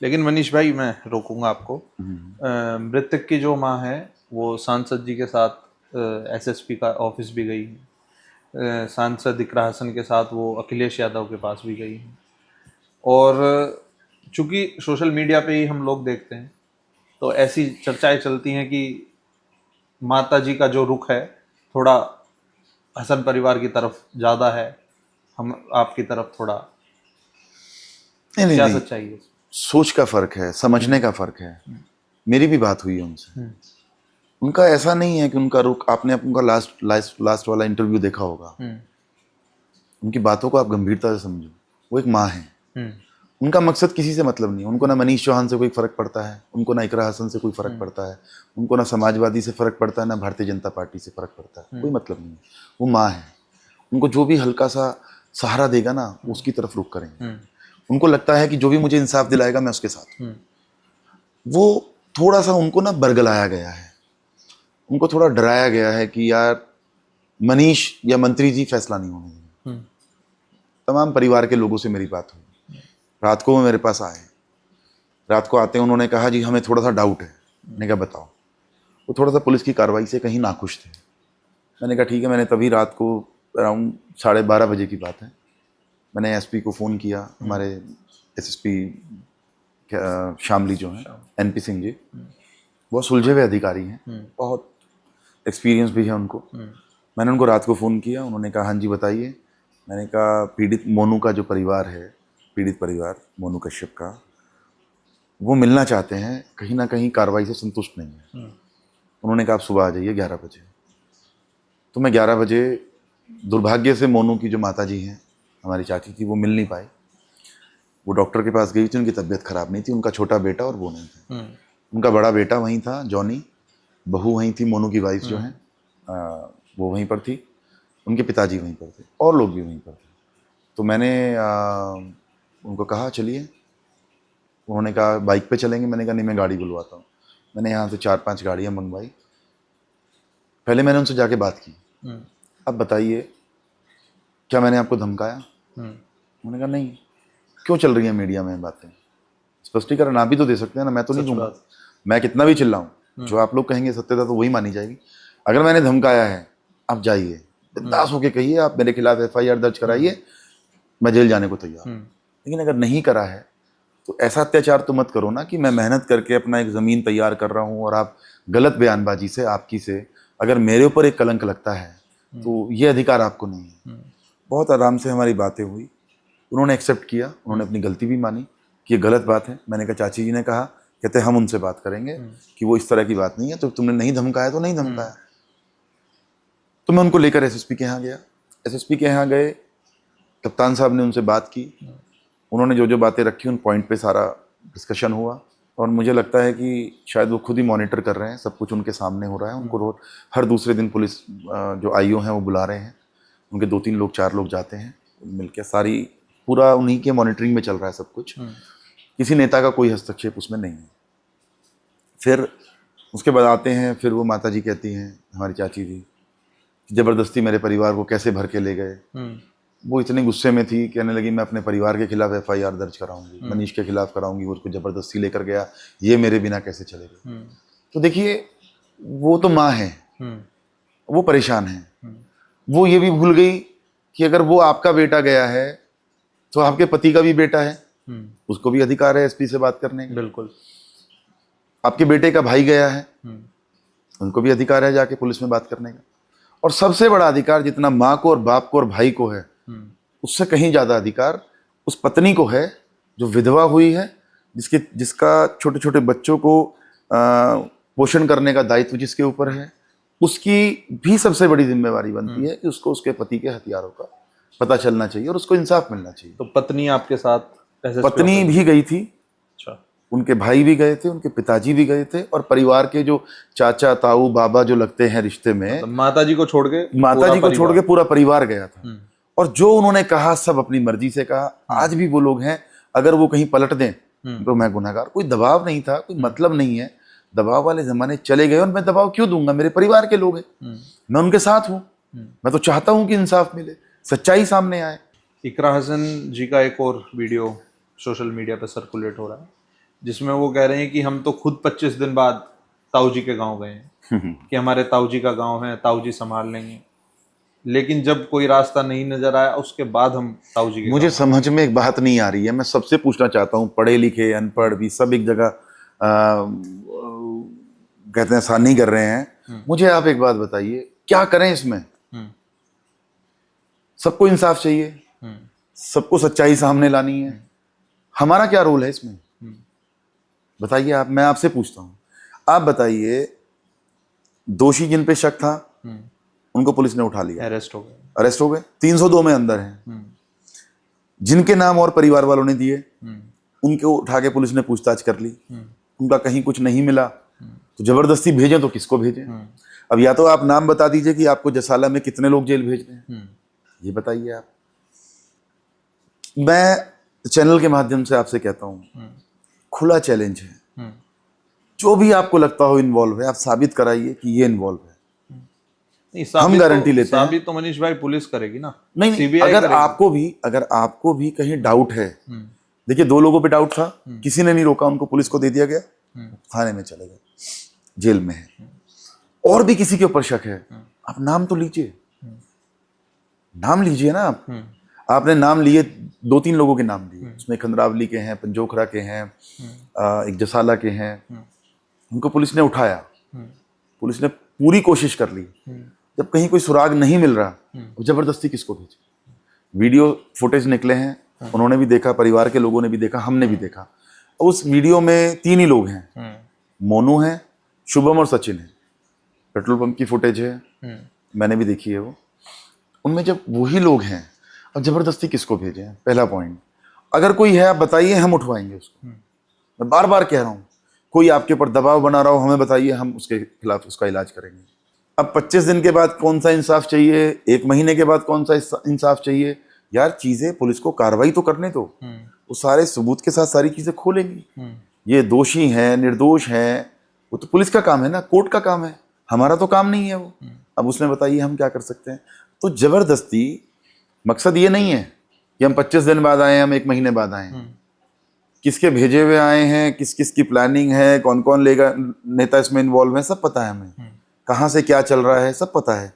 लेकिन मनीष भाई मैं रोकूंगा आपको। मृतक की जो माँ है वो सांसद जी के साथ एसएसपी का ऑफिस भी गई है। सांसद इकरा हसन के साथ वो अखिलेश यादव के पास भी गई है। और चूंकि सोशल मीडिया पे ही हम लोग देखते हैं तो ऐसी चर्चाएं चलती हैं कि माता जी का जो रुख है थोड़ा हसन परिवार की तरफ ज़्यादा है, हम आपकी तरफ थोड़ा। नहीं नहीं क्या नहीं, सच्चाई है? सोच का फर्क है, समझने का फर्क है। मेरी भी बात हुई है उनसे। उनका ऐसा नहीं है कि उनका रुख, आपने उनका लास्ट लास्ट लास्ट वाला इंटरव्यू देखा होगा। उनकी बातों को आप गंभीरता से समझो। वो एक माँ है। उनका मकसद किसी से मतलब नहीं है। उनको ना मनीष चौहान से कोई फर्क पड़ता है, उनको ना इकरा हसन से कोई फर्क पड़ता है, उनको ना समाजवादी से फर्क पड़ता है, ना भारतीय जनता पार्टी से फर्क पड़ता है। कोई मतलब नहीं है। वो माँ है। उनको जो भी हल्का सा सहारा देगा ना, उसकी तरफ रुख करेंगे। उनको लगता है कि जो भी मुझे इंसाफ दिलाएगा मैं उसके साथ हूं। वो थोड़ा सा उनको ना बरगलाया गया है, उनको थोड़ा डराया गया है कि यार मनीष या मंत्री जी फैसला नहीं होने देंगे। तमाम परिवार के लोगों से मेरी बात हुई। रात को वो मेरे पास आए। रात को आते हैं उन्होंने कहा जी हमें थोड़ा सा डाउट है। मैंने कहा बताओ। वो थोड़ा सा पुलिस की कार्रवाई से कहीं नाखुश थे। मैंने कहा ठीक है। मैंने तभी रात को अराउंड 12:30 बजे की बात है, मैंने एसपी को फ़ोन किया। हमारे एसएसपी शामली जो हैं, एनपी सिंह जी, बहुत सुलझे हुए अधिकारी हैं, बहुत एक्सपीरियंस भी है उनको। मैंने उनको रात को फ़ोन किया। उन्होंने कहा हाँ जी बताइए। मैंने कहा पीड़ित मोनू का जो परिवार है, पीड़ित परिवार मोनू कश्यप का, वो मिलना चाहते हैं, कहीं ना कहीं कार्रवाई से संतुष्ट नहीं है। उन्होंने कहा आप सुबह आ जाइए 11 बजे। तो मैं 11 बजे, दुर्भाग्य से मोनू की जो माता जी हैं, हमारी चाची थी, वो मिल नहीं पाई। वो डॉक्टर के पास गई थी, उनकी तबीयत खराब नहीं थी। उनका छोटा बेटा और वो नहीं था। उनका बड़ा बेटा वहीं था, जॉनी। बहू वहीं थी, मोनू की वाइफ जो है वो वहीं पर थी। उनके पिताजी वहीं पर थे और लोग भी वहीं पर थे। तो मैंने उनको कहा चलिए। उन्होंने कहा बाइक पे चलेंगे। मैंने कहा नहीं मैं गाड़ी बुलवाता हूँ। मैंने यहाँ से 4-5 गाड़ियाँ मंगवाई। पहले मैंने उनसे जाके बात की, अब बताइए क्या मैंने आपको धमकाया? उन्होंने कहा नहीं। क्यों चल रही है मीडिया में बातें? स्पष्टीकरण आप भी तो दे सकते हैं ना, मैं तो नहीं दूंगा। मैं कितना भी चिल्लाऊं, जो आप लोग कहेंगे सत्यता तो वही मानी जाएगी। अगर मैंने धमकाया है, आप जाइए बिंदास होके कहिए, आप मेरे खिलाफ एफआईआर दर्ज कराइए, मैं जेल जाने को तैयार हूं। लेकिन अगर नहीं करा है तो ऐसा अत्याचार तो मत करो ना कि मैं मेहनत करके अपना एक ज़मीन तैयार कर रहा हूँ और आप गलत बयानबाजी से, आपकी से अगर मेरे ऊपर एक कलंक लगता है तो ये अधिकार आपको नहीं है। बहुत आराम से हमारी बातें हुई। उन्होंने एक्सेप्ट किया, उन्होंने अपनी गलती भी मानी कि ये गलत बात है। मैंने कहा चाची जी ने कहा, कहते हम उनसे बात करेंगे कि वो इस तरह की बात नहीं है, तो तुमने नहीं धमकाया तो नहीं धमकाया। तो मैं उनको लेकर एसएसपी के यहाँ गया। एसएसपी के यहाँ गए, कप्तान साहब ने उनसे बात की। उन्होंने जो जो बातें रखी उन पॉइंट पे सारा डिस्कशन हुआ। और मुझे लगता है कि शायद वो खुद ही मॉनिटर कर रहे हैं, सब कुछ उनके सामने हो रहा है। उनको हर दूसरे दिन पुलिस जो आईओ हैं वो बुला रहे हैं। उनके 2-3 लोग 4 लोग जाते हैं मिलकर, सारी पूरा उन्हीं के मॉनिटरिंग में चल रहा है सब कुछ। किसी नेता का कोई हस्तक्षेप उसमें नहीं है। फिर उसके बाद आते हैं, फिर वो माता जी कहती हैं, हमारी चाची जी, ज़बरदस्ती मेरे परिवार को कैसे भर के ले गए। वो इतने गुस्से में थी, कहने लगी मैं अपने परिवार के खिलाफ एफआईआर दर्ज कराऊंगी, मनीष के खिलाफ कराऊंगी, वो उसको ज़बरदस्ती लेकर गया, ये मेरे बिना कैसे चलेगा। तो देखिए वो तो माँ है, वो परेशान है। वो ये भी भूल गई कि अगर वो आपका बेटा गया है तो आपके पति का भी बेटा है, उसको भी अधिकार है एसपी से बात करने का। बिल्कुल। आपके बेटे का भाई गया है, उनको भी अधिकार है जाके पुलिस में बात करने का। और सबसे बड़ा अधिकार जितना माँ को और बाप को और भाई को है, उससे कहीं ज्यादा अधिकार उस पत्नी को है जो विधवा हुई है, जिसका छोटे छोटे बच्चों को पोषण करने का दायित्व जिसके ऊपर है। उसकी भी सबसे बड़ी जिम्मेवारी बनती है कि उसको उसके पति के हथियारों का पता चलना चाहिए और उसको इंसाफ मिलना चाहिए। तो पत्नी आपके साथ? पत्नी भी गई थी, अच्छा। उनके भाई भी गए थे, उनके पिताजी भी गए थे, और परिवार के जो चाचा ताऊ बाबा जो लगते हैं रिश्ते में, तो माता जी को छोड़ के माता जी को छोड़ के पूरा परिवार गया था। और जो उन्होंने कहा सब अपनी मर्जी से कहा। आज भी वो लोग हैं, अगर वो कहीं पलट दें तो मैं गुनहगार। कोई दबाव नहीं था, कोई मतलब नहीं है। दबाव वाले जमाने चले गए और मैं दबाव क्यों दूंगा? मेरे परिवार के लोग हैं, मैं उनके साथ हूं। मैं तो चाहता हूं कि इंसाफ मिले, सच्चाई सामने आए। इकरा हसन जी का एक और वीडियो सोशल मीडिया पर सर्कुलेट हो रहा है जिसमें वो कह रहे हैं कि हम तो खुद 25 दिन बाद ताऊ जी के गांव गए हैं कि हमारे ताऊ जी का गांव है, ताऊ जी संभाल लेंगे। लेकिन जब कोई रास्ता नहीं नजर आया उसके बाद हम ताऊ जी के मुझे गांव समझ में एक बात नहीं आ रही है, मैं सबसे पूछना चाहता हूँ, पढ़े लिखे अनपढ़ भी सब एक जगह कहते हैं सानी कर रहे हैं। मुझे आप एक बात बताइए, क्या करें इसमें? हम्म, सबको इंसाफ चाहिए, हम्म, सबको सच्चाई सामने लानी है, हमारा क्या रोल है इसमें? बताइए आप, मैं आपसे पूछता हूँ, आप बताइए, दोषी जिन पे शक था उनको पुलिस ने उठा लिया, अरेस्ट हो गए। अरेस्ट हो गए, 302 में अंदर हैं। जिनके नाम और परिवार वालों ने दिए उनको उठा के पुलिस ने पूछताछ कर ली, उनका कहीं कुछ नहीं मिला, तो जबरदस्ती भेजें तो किसको भेजें? अब या तो आप नाम बता दीजिए कि आपको जसाला में कितने लोग जेल भेज रहे हैं, ये बताइए आप। मैं चैनल के माध्यम से आपसे कहता हूं, खुला चैलेंज है, जो भी आपको लगता हो इन्वॉल्व है, आप साबित कराइए कि ये इन्वॉल्व है। हम गारंटी लेते हैं। साबित तो मनीष भाई पुलिस करेगी ना, नहीं, सीबीआई अगर आपको भी कहीं डाउट है, देखिए 2 लोगों पे डाउट था, किसी ने नहीं रोका उनको, पुलिस को दे दिया गया, थाने में चले गए, जेल में है। और भी किसी के ऊपर शक है, आप नाम तो लीजिए, नाम लीजिए ना आप। आपने नाम लिए, 2-3 लोगों के नाम लिए, उसमें खंडरावली के हैं, पंजोखरा के हैं, एक जसाला के हैं, उनको पुलिस ने उठाया, पुलिस ने पूरी कोशिश कर ली। जब कहीं कोई सुराग नहीं मिल रहा, तो जबरदस्ती किसको भेजे? वीडियो फुटेज निकले हैं, उन्होंने भी देखा, परिवार के लोगों ने भी देखा, हमने भी देखा। उस वीडियो में 3 ही लोग हैं, मोनू है, शुभम और सचिन है। पेट्रोल पंप की फुटेज है, मैंने भी देखी है वो। उनमें जब वही लोग हैं, अब जबरदस्ती किसको भेजें? पहला पॉइंट। अगर कोई है आप बताइए, हम उठवाएंगे उसको। मैं बार बार कह रहा हूं, कोई आपके ऊपर दबाव बना रहा हो, हमें बताइए, हम उसके खिलाफ उसका इलाज करेंगे। अब 25 दिन के बाद कौन सा इंसाफ चाहिए, 1 महीने के बाद कौन सा इंसाफ चाहिए? यार चीजें, पुलिस को कार्रवाई तो करने दो, वो सारे सबूत के साथ सारी चीजें खोलेंगी। ये दोषी हैं, निर्दोष हैं, वो तो पुलिस का काम है ना, कोर्ट का काम है, हमारा तो काम नहीं है वो। अब उसमें बताइए हम क्या कर सकते हैं? तो जबरदस्ती, मकसद ये नहीं है कि हम 25 दिन बाद आए, हम 1 महीने बाद आए। किसके भेजे हुए आए हैं, किस किस की प्लानिंग है, कौन कौन लेगा नेता इसमें इन्वॉल्व है, सब पता है हमें, कहाँ से क्या चल रहा है, सब पता है।